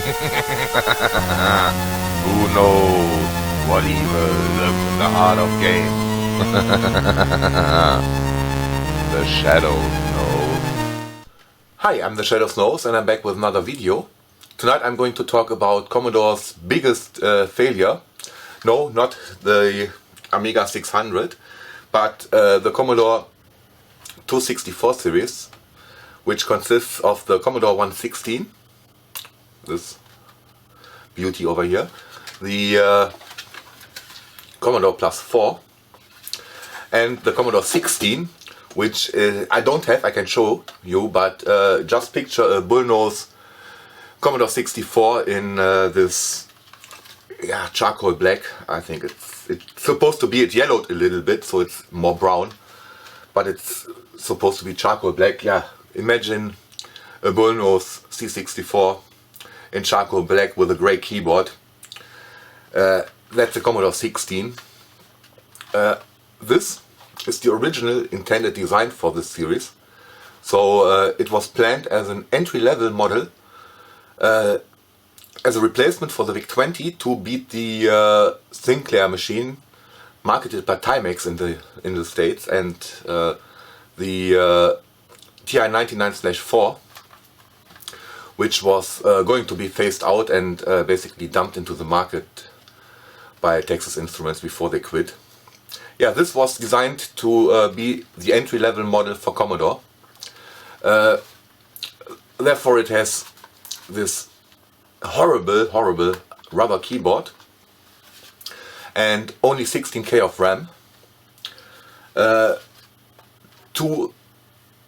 Who knows what evil lurks in the heart of game? The Shadow knows. Hi, I'm the Shadow Knows and I'm back with another video. Tonight I'm going to talk about Commodore's biggest failure. No, not the Amiga 600, but the Commodore 264 series, which consists of the Commodore 116, this beauty over here, the Commodore Plus 4, and the Commodore 16, which I don't have, I can show you, but just picture a bullnose Commodore 64 in this charcoal black. I think it's supposed to be, it yellowed a little bit, so it's more brown, but it's supposed to be charcoal black. Yeah, imagine a bullnose C64 in charcoal black with a grey keyboard. That's the Commodore 16. This is the original intended design for this series. So it was planned as an entry-level model, as a replacement for the VIC-20 to beat the Sinclair machine marketed by Timex in the States, and the TI-99/4, which was going to be phased out and basically dumped into the market by Texas Instruments before they quit. Yeah, this was designed to be the entry-level model for Commodore. Therefore it has this horrible rubber keyboard and only 16K of RAM, 2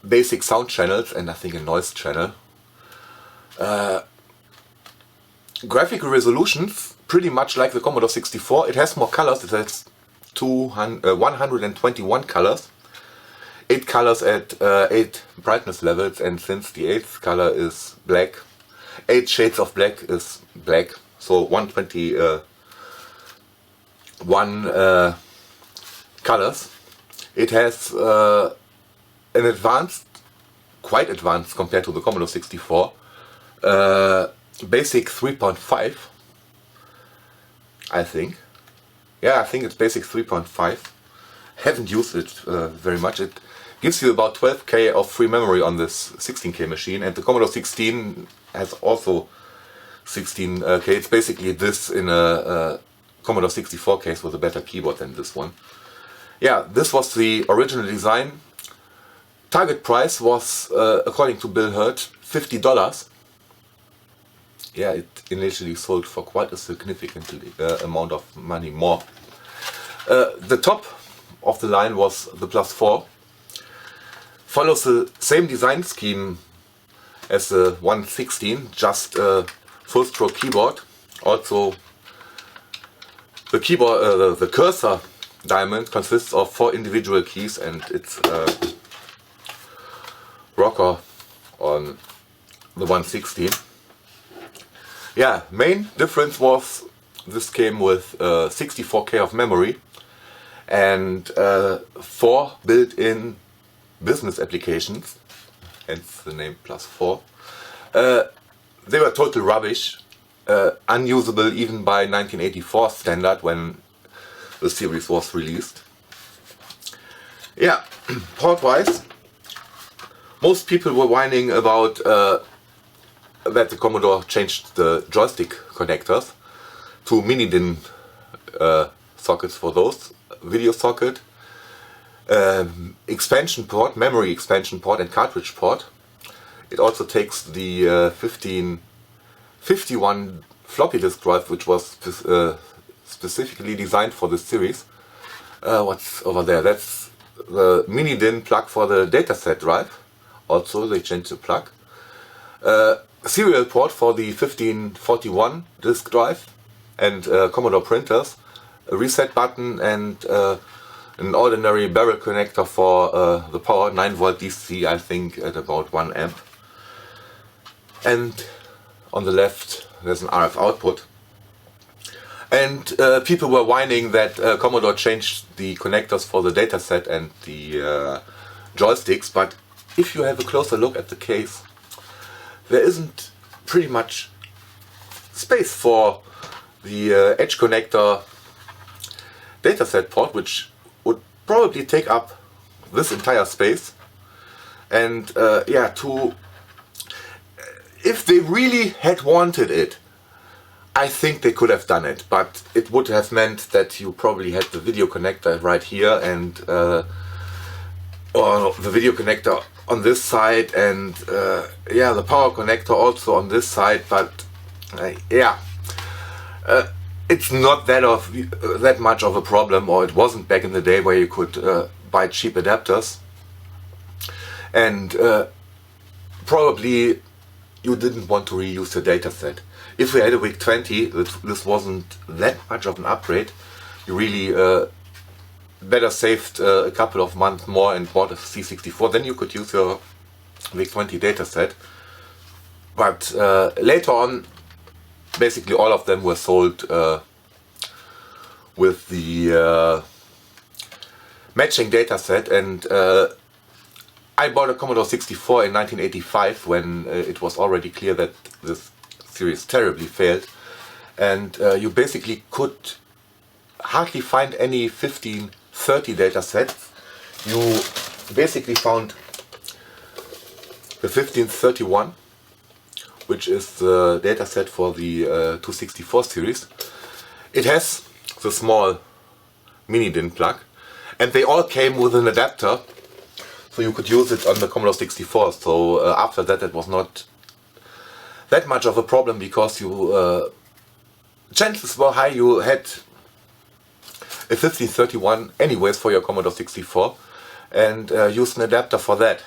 basic sound channels and I think a noise channel. Graphical resolutions pretty much like the Commodore 64. It has more colors. It has 121 colors, 8 colors at 8 brightness levels, and since the 8th color is black, 8 shades of black is black, so 121 colors. It has an advanced, quite advanced compared to the Commodore 64, basic 3.5, I think. Yeah, I think it's basic 3.5. Haven't used it very much. It gives you about 12K of free memory on this 16K machine, and the Commodore 16 has also 16K. It's basically this in a Commodore 64 case with a better keyboard than this one. Yeah, this was the original design. Target price was, according to Bill Hurt, $50. Yeah, it initially sold for quite a significant amount of money more. The top of the line was the Plus 4. Follows the same design scheme as the 116, just a full stroke keyboard. Also, the keyboard, the cursor diamond consists of 4 individual keys, and it's a rocker on the 116. Yeah, main difference was this came with 64K of memory and 4 built-in business applications, hence the name Plus 4. They were total rubbish, unusable even by 1984 standard when the series was released. Yeah, port-wise, most people were whining about that the Commodore changed the joystick connectors to mini-DIN sockets for those, video socket, expansion port, memory expansion port and cartridge port. It also takes the 1551 floppy disk drive, which was specifically designed for this series. What's over there? That's the mini-DIN plug for the dataset drive. Also they changed the plug. Serial port for the 1541 disk drive and Commodore printers, a reset button, and an ordinary barrel connector for the power, 9V DC, I think at about 1 amp. And on the left there's an RF output. And people were whining that Commodore changed the connectors for the dataset and the joysticks, but if you have a closer look at the case, there isn't pretty much space for the edge connector dataset port, which would probably take up this entire space. And yeah, if they really had wanted it, I think they could have done it, but it would have meant that you probably had the video connector right here and or the video connector on this side, and yeah, the power connector also on this side. But yeah, it's not that much of a problem, or it wasn't back in the day where you could buy cheap adapters, and probably you didn't want to reuse the dataset. If we had a VIC-20, this wasn't that much of an upgrade. You really better saved a couple of months more and bought a C64. Then you could use your VIC-20 dataset. But later on, basically all of them were sold with the matching dataset. And I bought a Commodore 64 in 1985 when it was already clear that this series terribly failed, and you basically could hardly find any 1530 datasets. You basically found the 1531, which is the dataset for the 264 series. It has the small mini DIN plug, and they all came with an adapter, so you could use it on the Commodore 64. So after that, it was not that much of a problem, because you chances were high you had a 1531 anyways for your Commodore 64, and used an adapter for that,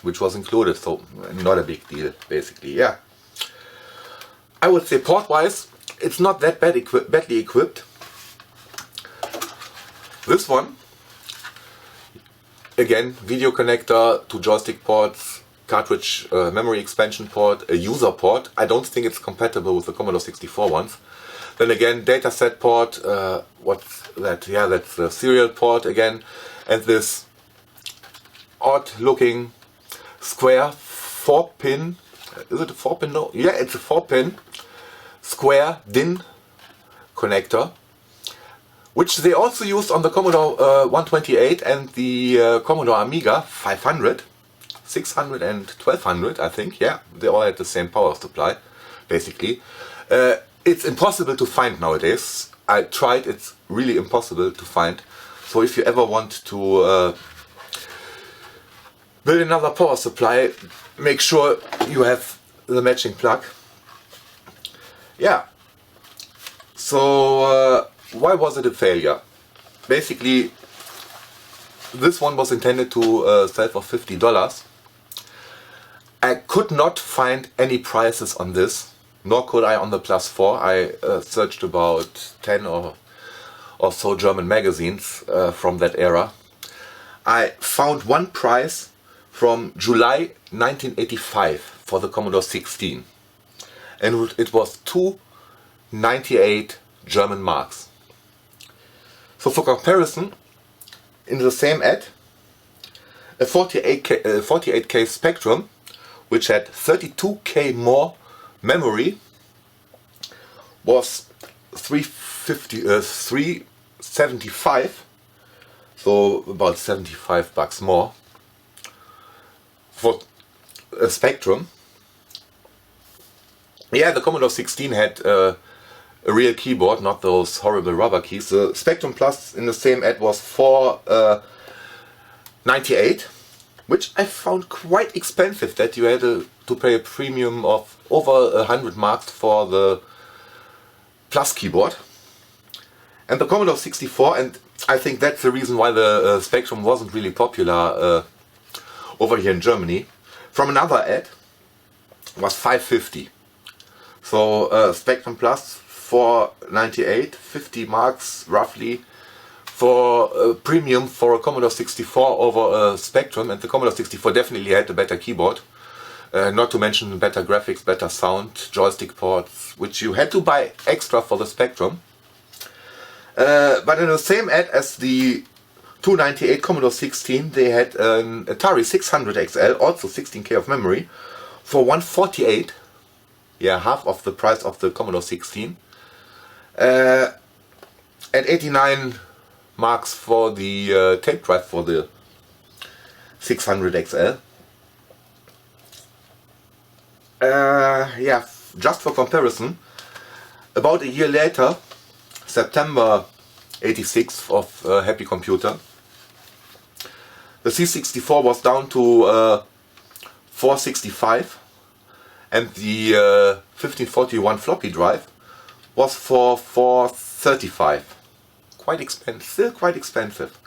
which was included, so not a big deal basically. Yeah, I would say port wise it's not that badly equipped. This one, again, video connector, 2 joystick ports, cartridge memory expansion port, a user port. I don't think it's compatible with the Commodore 64 ones. Then again, dataset port, what's that? Yeah, that's the serial port again. And this odd looking square 4-pin, is it a 4-pin? No, yeah, it's a 4-pin square DIN connector, which they also used on the Commodore 128 and the Commodore Amiga 500. 600 and 1200, I think. Yeah, they all had the same power supply, basically. It's impossible to find nowadays. I tried, it's really impossible to find. So if you ever want to build another power supply, make sure you have the matching plug. Yeah. So why was it a failure? Basically, this one was intended to sell for $50. I could not find any prices on this, nor could I on the Plus 4. I searched about 10 or so German magazines from that era. I found one price from July 1985 for the Commodore 16, and it was 298 German marks. So for comparison, in the same ad, a 48K Spectrum, which had 32K more memory, was $375, so about $75 more for a Spectrum. Yeah, the Commodore 16 had a real keyboard, not those horrible rubber keys. The Spectrum Plus in the same ad was $498, which I found quite expensive, that you had to pay a premium of over 100 marks for the Plus keyboard. And the Commodore 64, and I think that's the reason why the Spectrum wasn't really popular over here in Germany, from another ad was $550. So Spectrum Plus $498, 50 marks roughly for a premium for a Commodore 64 over a Spectrum, and the Commodore 64 definitely had a better keyboard, not to mention better graphics, better sound, joystick ports, which you had to buy extra for the Spectrum. But in the same ad as the 298 Commodore 16, they had an Atari 600 XL, also 16K of memory, for $148. yeah, half of the price of the Commodore 16. And 89 marks for the tape drive for the 600 XL. Yeah, just for comparison, about a year later, September 86 of Happy Computer, the C64 was down to 465, and the 1541 floppy drive was for 435. Quite expensive, still quite expensive.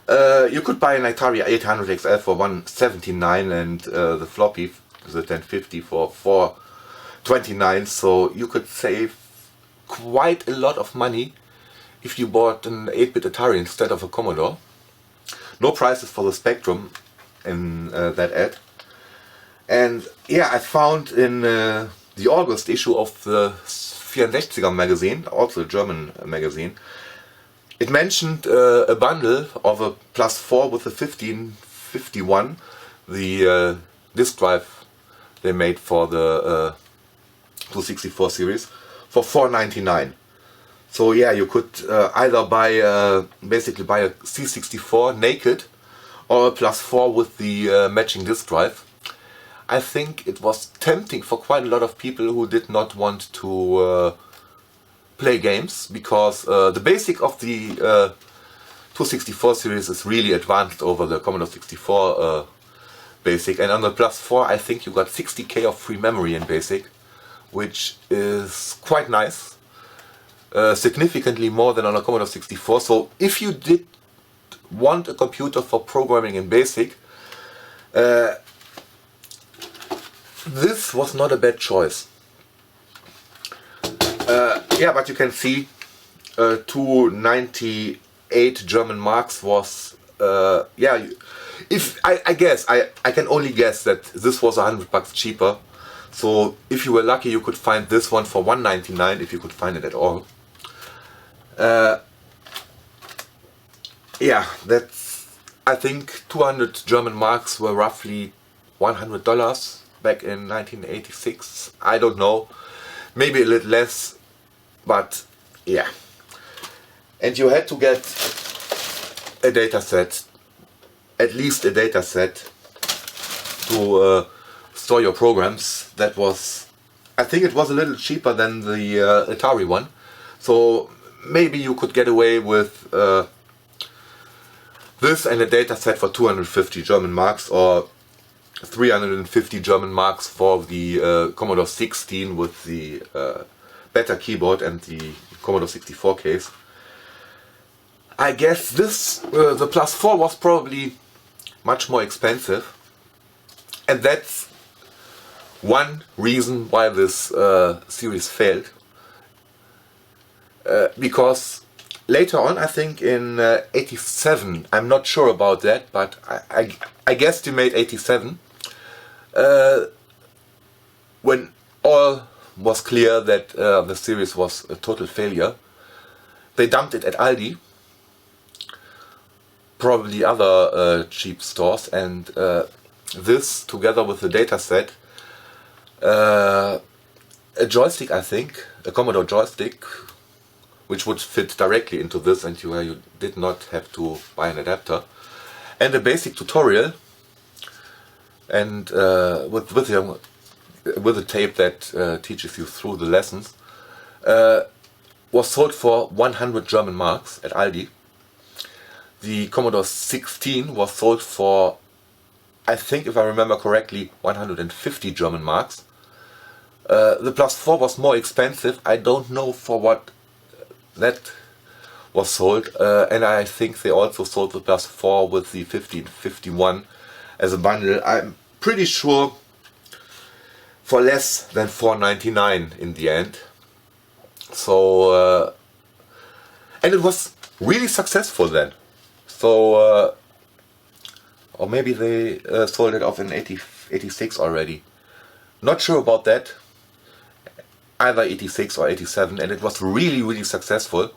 You could buy an Atari 800 XL for 179 and the floppy, the 1050, for 429. So you could save quite a lot of money if you bought an 8-bit Atari instead of a Commodore. No prices for the Spectrum in that ad. And yeah, I found in the August issue of the 64er magazine, also a German magazine, it mentioned a bundle of a +4 with the 1551, the disk drive they made for the 264 series, for 499. So yeah, you could either buy basically buy a C64 naked or a +4 with the matching disk drive. I think it was tempting for quite a lot of people who did not want to play games, because the basic of the 264 series is really advanced over the Commodore 64 basic, and on the +4 I think you got 60k of free memory in basic, which is quite nice. Significantly more than on a Commodore 64. So if you did want a computer for programming in BASIC, this was not a bad choice. Yeah, but you can see 298 German marks was, yeah, if I guess, I can only guess that this was $100 cheaper. So if you were lucky, you could find this one for 199, if you could find it at all. Yeah, that's, I think 200 German marks were roughly $100 back in 1986. I don't know, maybe a little less, but yeah. And you had to get a data set, at least a data set, to store your programs. That was, I think it was a little cheaper than the Atari one. So maybe you could get away with this and a data set for 250 German marks, or 350 German marks for the Commodore 16 with the better keyboard and the Commodore 64 case. I guess this, the +4 was probably much more expensive, and that's one reason why this series failed. Because later on, I think in 87, I'm not sure about that, but I guesstimate 87, when all was clear that the series was a total failure, they dumped it at Aldi, probably other cheap stores, and this, together with the data set, a joystick, I think, a Commodore joystick, which would fit directly into this, and you did not have to buy an adapter, and a basic tutorial, and with a tape that teaches you through the lessons, was sold for 100 German marks at Aldi. The Commodore 16 was sold for, I think, if I remember correctly, 150 German marks. The +4 was more expensive. I don't know for what that was sold, and I think they also sold the +4 with the 1551 as a bundle. I'm pretty sure for less than $4.99 in the end. So and it was really successful then. So or maybe they sold it off in 86 already. Not sure about that. Either 86 or 87, and it was really successful.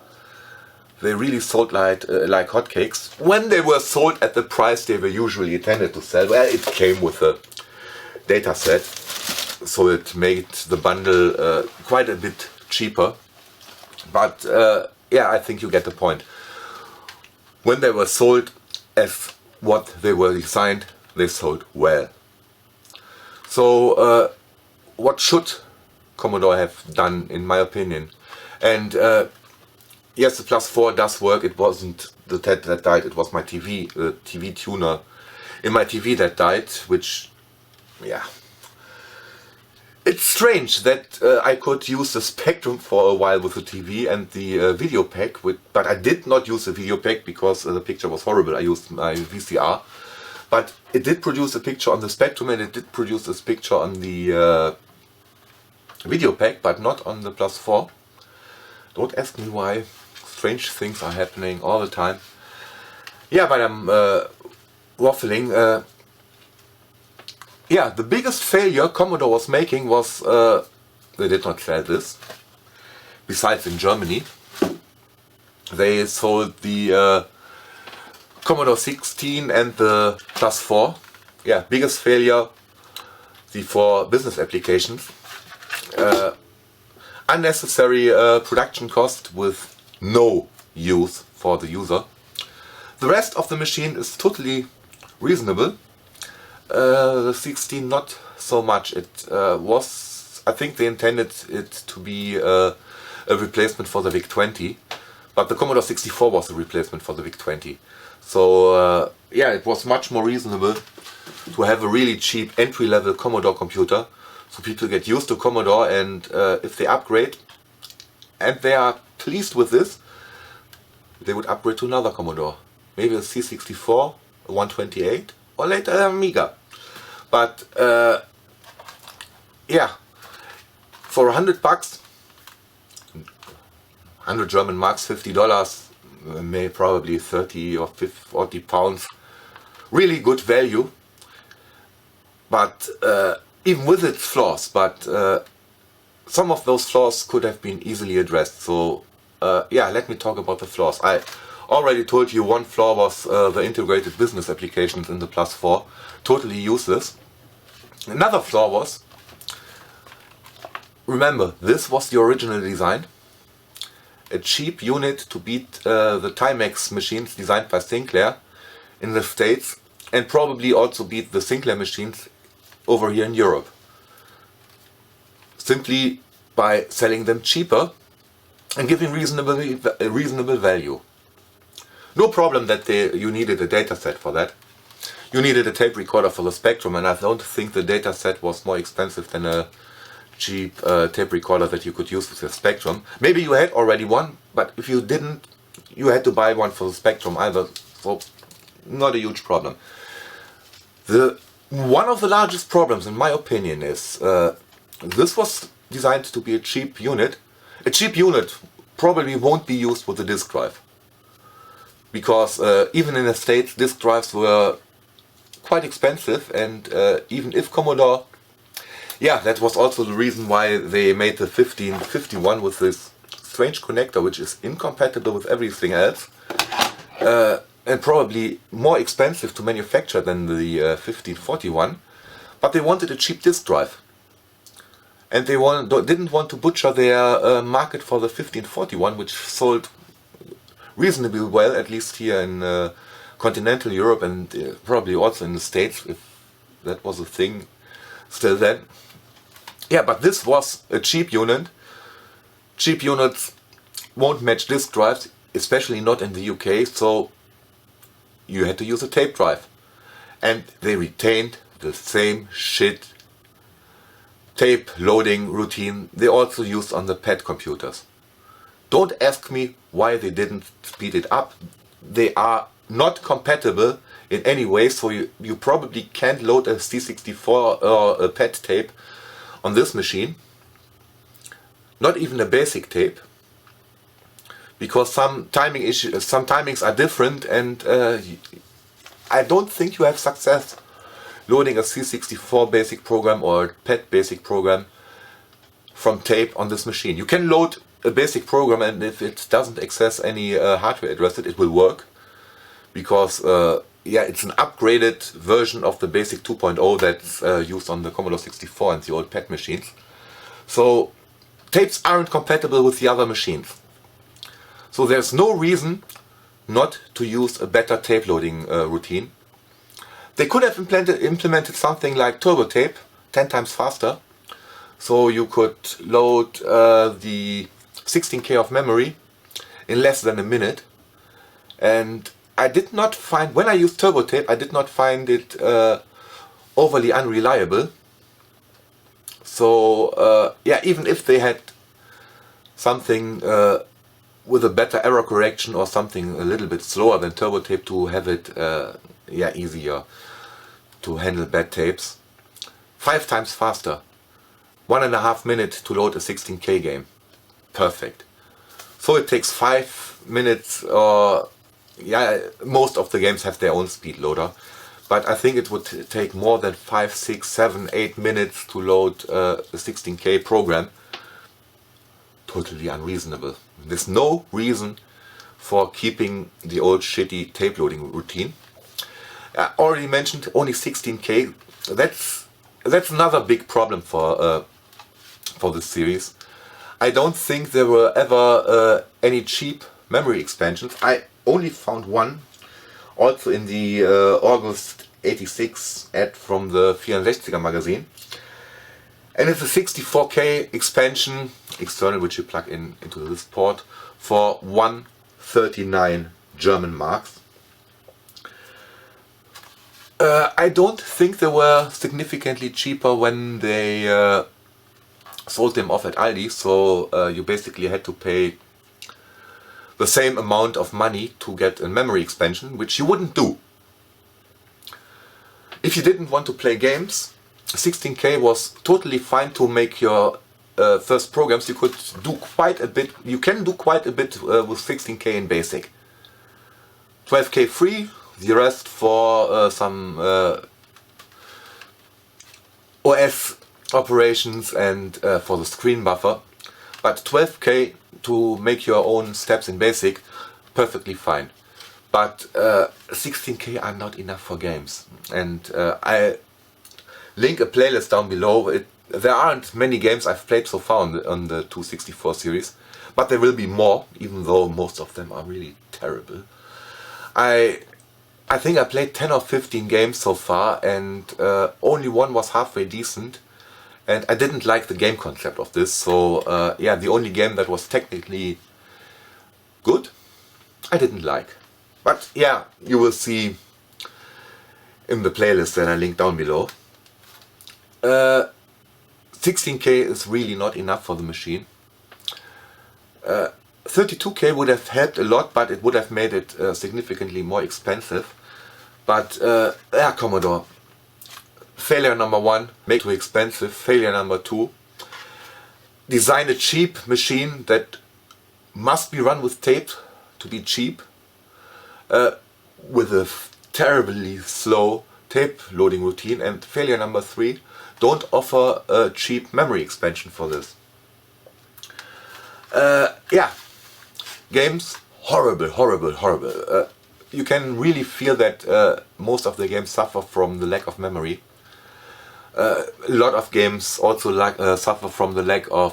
They really sold like hotcakes. When they were sold at the price they were usually intended to sell, well, it came with a data set. so it made the bundle quite a bit cheaper. But yeah, I think you get the point. When they were sold as what they were designed, they sold well. So what should Commodore have done, in my opinion? And yes, the Plus 4 does work. It wasn't the TED that died, it was my TV, the TV tuner in my TV that died, which, yeah. It's strange that I could use the Spectrum for a while with the TV and the video pack, but I did not use the video pack because the picture was horrible. I used my VCR. But it did produce a picture on the Spectrum and it did produce this picture on the video pack, but not on the Plus 4. Don't ask me why. Strange things are happening all the time. Yeah, but I'm waffling. Yeah, the biggest failure Commodore was making was they did not sell this. Besides in Germany, they sold the Commodore 16 and the Plus 4. Yeah, biggest failure, the for business applications. Unnecessary production cost with no use for the user. The rest of the machine is totally reasonable. The 16 not so much. It was, I think they intended it to be a replacement for the VIC-20, but the Commodore 64 was a replacement for the VIC-20. So yeah, it was much more reasonable to have a really cheap entry-level Commodore computer, so people get used to Commodore, and if they upgrade and they are pleased with this, they would upgrade to another Commodore, maybe a C64, a 128, or later an Amiga. But yeah, for $100, 100 German marks, $50, may probably 30 or 50, 40 pounds, really good value. But even with its flaws, but some of those flaws could have been easily addressed. So yeah, let me talk about the flaws. I already told you one flaw was the integrated business applications in the Plus 4. Totally useless. Another flaw was, remember, this was the original design. A cheap unit to beat the Timex machines designed by Sinclair in the States, and probably also beat the Sinclair machines over here in Europe. Simply by selling them cheaper and giving reasonable value. No problem that you needed a dataset for that. You needed a tape recorder for the Spectrum, and I don't think the dataset was more expensive than a cheap tape recorder that you could use with the Spectrum. Maybe you had already one, but if you didn't, you had to buy one for the Spectrum either, so not a huge problem. One of the largest problems, in my opinion, is this was designed to be a cheap unit. A cheap unit probably won't be used with a disk drive, because even in the States, disk drives were quite expensive, and even if Commodore, yeah, that was also the reason why they made the 1551 with this strange connector, which is incompatible with everything else, and probably more expensive to manufacture than the 1541, but they wanted a cheap disk drive. And they didn't want to butcher their market for the 1541, which sold reasonably well, at least here in continental Europe, and probably also in the States, if that was a thing still then. Yeah, but this was a cheap unit. Cheap units won't match disk drives, especially not in the UK, so you had to use a tape drive. And they retained the same shit tape loading routine they also used on the PAD computers. Don't ask me why they didn't speed it up. They are not compatible in any way, so you probably can't load a C64 or a PAD tape on this machine. Not even a basic tape, because some timings are different, and I don't think you have success loading a C64 basic program or a PAD basic program from tape on this machine. You can load a basic program, and if it doesn't access any hardware address, it will work, because yeah, it's an upgraded version of the basic 2.0 that's used on the Commodore 64 and the old PET machines. So tapes aren't compatible with the other machines. So there's no reason not to use a better tape loading routine. They could have implemented something like turbo tape, 10 times faster. So you could load the 16K of memory in less than a minute. And I did not find, when I used turbo tape, I did not find it overly unreliable. So yeah, even if they had something with a better error correction or something a little bit slower than turbo tape to have it yeah, easier to handle bad tapes. 5 times faster. 1.5 minutes to load a 16K game. Perfect. So it takes 5 minutes, or yeah, most of the games have their own speed loader, but I think it would take more than 5, 6, 7, 8 minutes to load a 16K program. Totally unreasonable. There's no reason for keeping the old shitty tape loading routine. I already mentioned only 16K. That's another big problem for this series. I don't think there were ever any cheap memory expansions. I only found one, also in the August 86 ad from the 64er magazine. And it's a 64K expansion, external, which you plug into this port, for 139 German marks. I don't think they were significantly cheaper when they sold them off at Aldi, so you basically had to pay the same amount of money to get a memory expansion, which you wouldn't do. If you didn't want to play games, 16K was totally fine to make your first programs. You could do quite a bit. You can do quite a bit with 16K in BASIC. 12K free, the rest for some OS operations and for the screen buffer. But 12K to make your own steps in BASIC, perfectly fine. But 16K are not enough for games. And I link a playlist down below. There aren't many games I've played so far on the 264 series, but there will be more, even though most of them are really terrible. I think I played 10 or 15 games so far, and only one was halfway decent. And I didn't like the game concept of this, so yeah, the only game that was technically good, I didn't like. But yeah, you will see in the playlist that I link down below. 16K is really not enough for the machine. 32K would have helped a lot, but it would have made it significantly more expensive. But yeah, Commodore. Failure number 1, make it too expensive. Failure number 2, design a cheap machine that must be run with tape to be cheap, with a terribly slow tape loading routine. And failure number 3, don't offer a cheap memory expansion for this. Yeah, games, horrible, horrible, horrible. You can really feel that most of the games suffer from the lack of memory. A lot of games also suffer from the lack of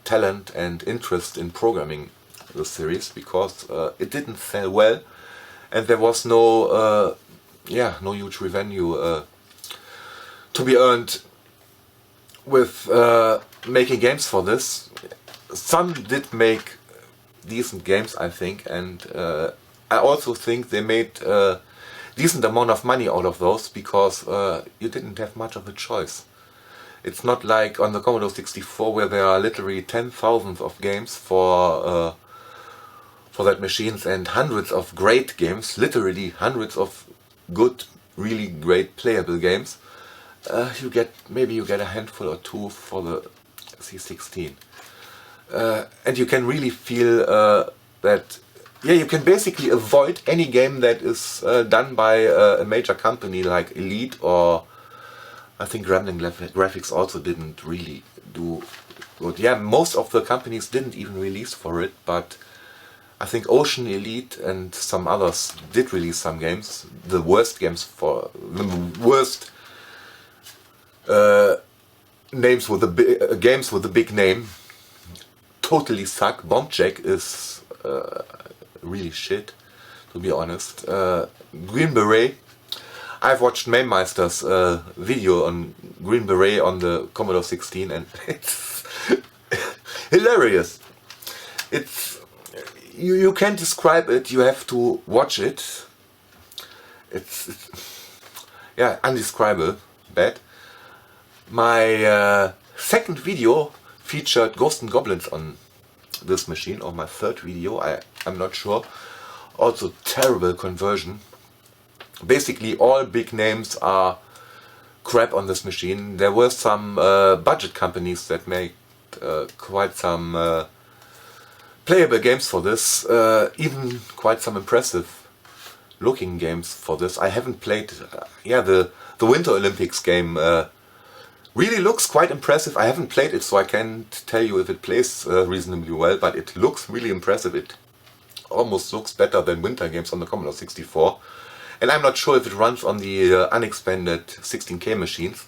talent and interest in programming the series, because it didn't sell well, and there was no huge revenue to be earned with making games for this. Some did make decent games, I think, and I also think they made decent amount of money out of those, because you didn't have much of a choice. It's not like on the Commodore 64, where there are literally 10,000 of games for that machines, and hundreds of great games, literally hundreds of good, really great playable games. Maybe you get a handful or two for the C16, and you can really feel that. Yeah, you can basically avoid any game that is done by a major company like Elite, or I think Gremlin Graphics also didn't really do good. Yeah, most of the companies didn't even release for it, but I think Ocean Elite and some others did release some games. The worst games for the worst names with the games with a big name totally suck. Bomb Jack is really shit, to be honest. Green Beret. I've watched Mainmeister's video on Green Beret on the Commodore 16 and it's hilarious. It's you can't describe it, you have to watch it. It's yeah, undescribable, bad. My second video featured Ghosts and Goblins on this machine, or my third video, I'm not sure. Also terrible conversion. Basically all big names are crap on this machine. There were some budget companies that made quite some playable games for this, even quite some impressive looking games for this. I haven't played, the Winter Olympics game really looks quite impressive. I haven't played it, so I can't tell you if it plays reasonably well, but it looks really impressive. It almost looks better than winter games on the Commodore 64. And I'm not sure if it runs on the unexpanded 16K machines.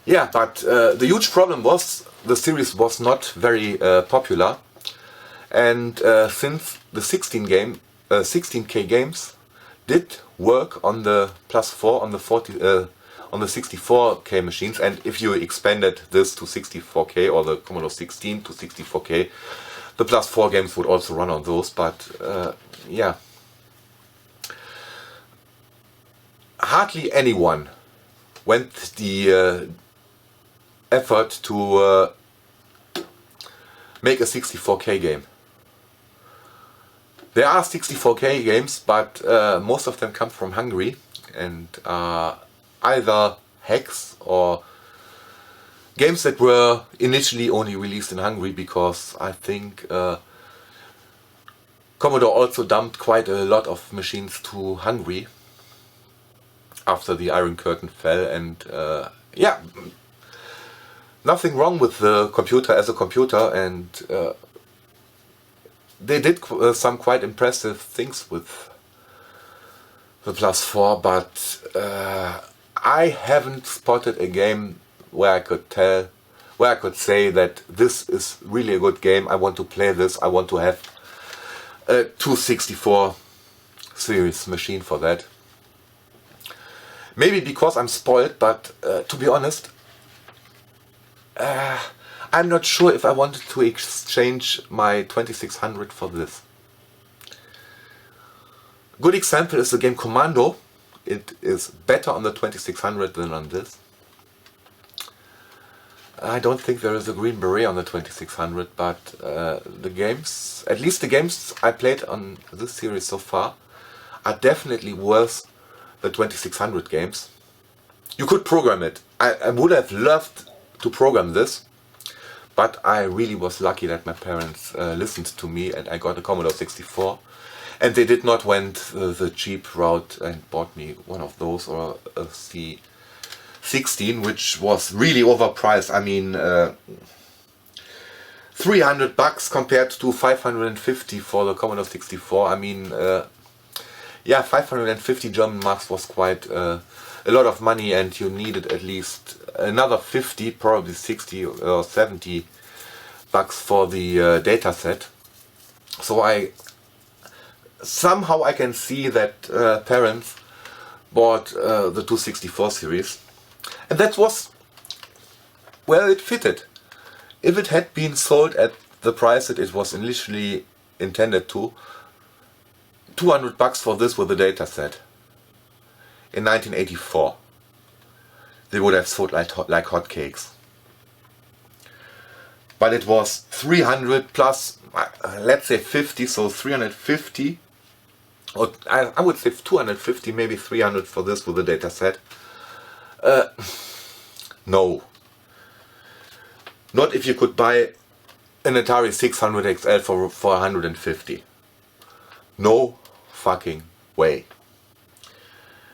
Yeah, but the huge problem was the series was not very popular. And since the 16K games did work on the plus 4 on the on the 64K machines, and if you expanded this to 64K or the Commodore 16 to 64K, the plus 4 games would also run on those. But yeah, hardly anyone went the effort to make a 64K game. There are 64K games, but most of them come from Hungary and are either hacks or games that were initially only released in Hungary, because I think Commodore also dumped quite a lot of machines to Hungary after the Iron Curtain fell. And yeah, nothing wrong with the computer as a computer, and they did some quite impressive things with the plus 4, but I haven't spotted a game where I could say that this is really a good game. I want to play this. I want to have a 264 series machine for that. Maybe because I'm spoiled, but to be honest, I'm not sure if I wanted to exchange my 2600 for this. Good example is the game Commando. It is better on the 2600 than on this. I don't think there is a Green Beret on the 2600, but the games, at least the games I played on this series so far, are definitely worth the 2600 games. You could program it. I would have loved to program this, but I really was lucky that my parents listened to me and I got a Commodore 64. And they did not went the cheap route and bought me one of those, or a C16, which was really overpriced. I mean, $300 compared to 550 for the Commodore 64. I mean, yeah, 550 German marks was quite a lot of money, and you needed at least another 50, probably 60 or 70 bucks for the data set. So somehow I can see that parents bought the 264 series, and that was, well, it fitted. If it had been sold at the price that it was initially intended to, $200 for this with a data set in 1984, they would have sold like hotcakes. But it was 300 plus, let's say 50, so 350, or I would say 250, maybe 300 for this with a data set. No. Not if you could buy an Atari 600 XL for 150. No fucking way.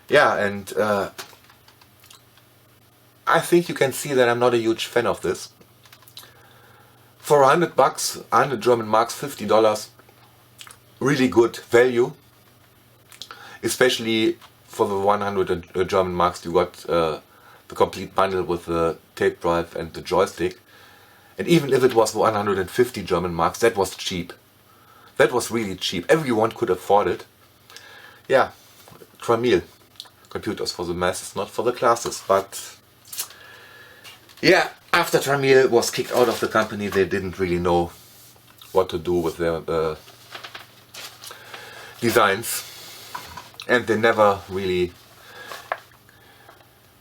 Yeah, and I think you can see that I'm not a huge fan of this. For $100, 100 German marks, $50, really good value, especially for the 100 German marks. You got the complete bundle with the tape drive and the joystick. And even if it was 150 German marks, that was cheap. That was really cheap. Everyone could afford it. Yeah, Tramiel. Computers for the masses, not for the classes. But yeah, after Tramiel was kicked out of the company, they didn't really know what to do with their designs. And they never really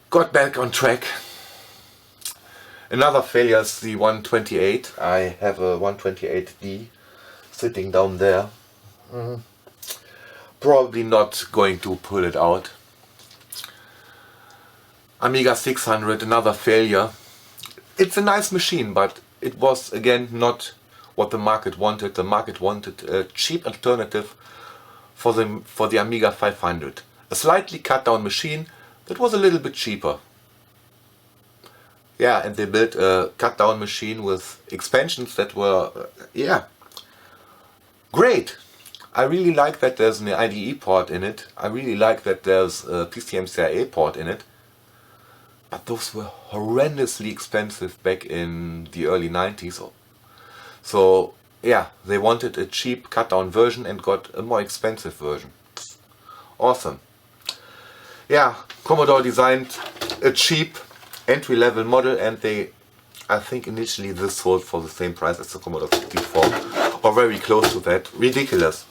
got back on track. Another failure is the 128. I have a 128D sitting down there. Probably not going to pull it out. Amiga 600, another failure. It's a nice machine, but it was again not what the market wanted. The market wanted a cheap alternative for the Amiga 500. A slightly cut down machine that was a little bit cheaper. Yeah, and they built a cut down machine with expansions that were, yeah, great. I really like that there's an IDE port in it. I really like that there's a PCMCIA port in it. But those were horrendously expensive back in the early 90s. So yeah, they wanted a cheap cut down version and got a more expensive version. Awesome. Yeah, Commodore designed a cheap entry-level model, and I think initially this sold for the same price as the Commodore 64, or very close to that. Ridiculous.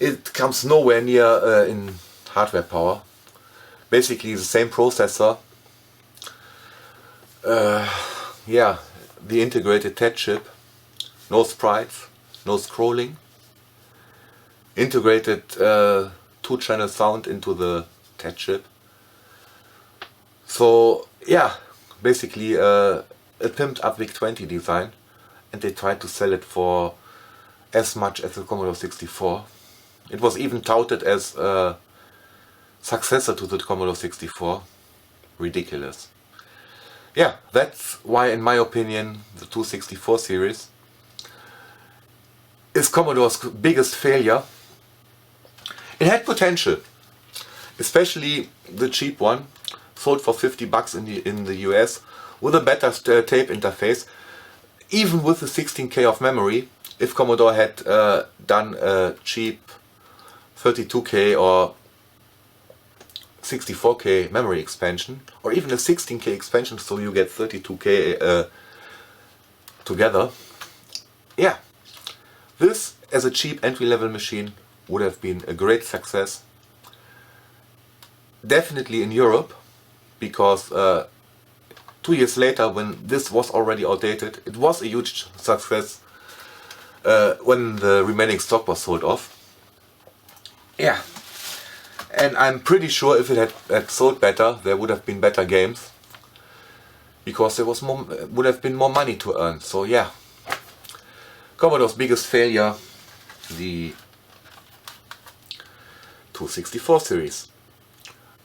It comes nowhere near in hardware power. Basically the same processor. Yeah, the integrated TED chip, no sprites, no scrolling. Integrated 2-channel sound into the TED chip. So yeah, basically a pimped up VIC-20 design, and they tried to sell it for as much as the Commodore 64. It was even touted as a successor to the Commodore 64. Ridiculous. Yeah, that's why in my opinion the 264 series is Commodore's biggest failure. It had potential, especially the cheap one, sold for $50 in the US with a better tape interface, even with the 16K of memory. If Commodore had done a cheap 32K or 64K memory expansion, or even a 16K expansion, so you get 32K together. Yeah, this as a cheap entry-level machine would have been a great success. Definitely in Europe, because 2 years later, when this was already outdated, it was a huge success when the remaining stock was sold off. Yeah, and I'm pretty sure if it had sold better, there would have been better games, because there was would have been more money to earn. So yeah, Commodore's biggest failure, the 264 series.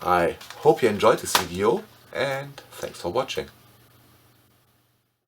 I hope you enjoyed this video, and thanks for watching.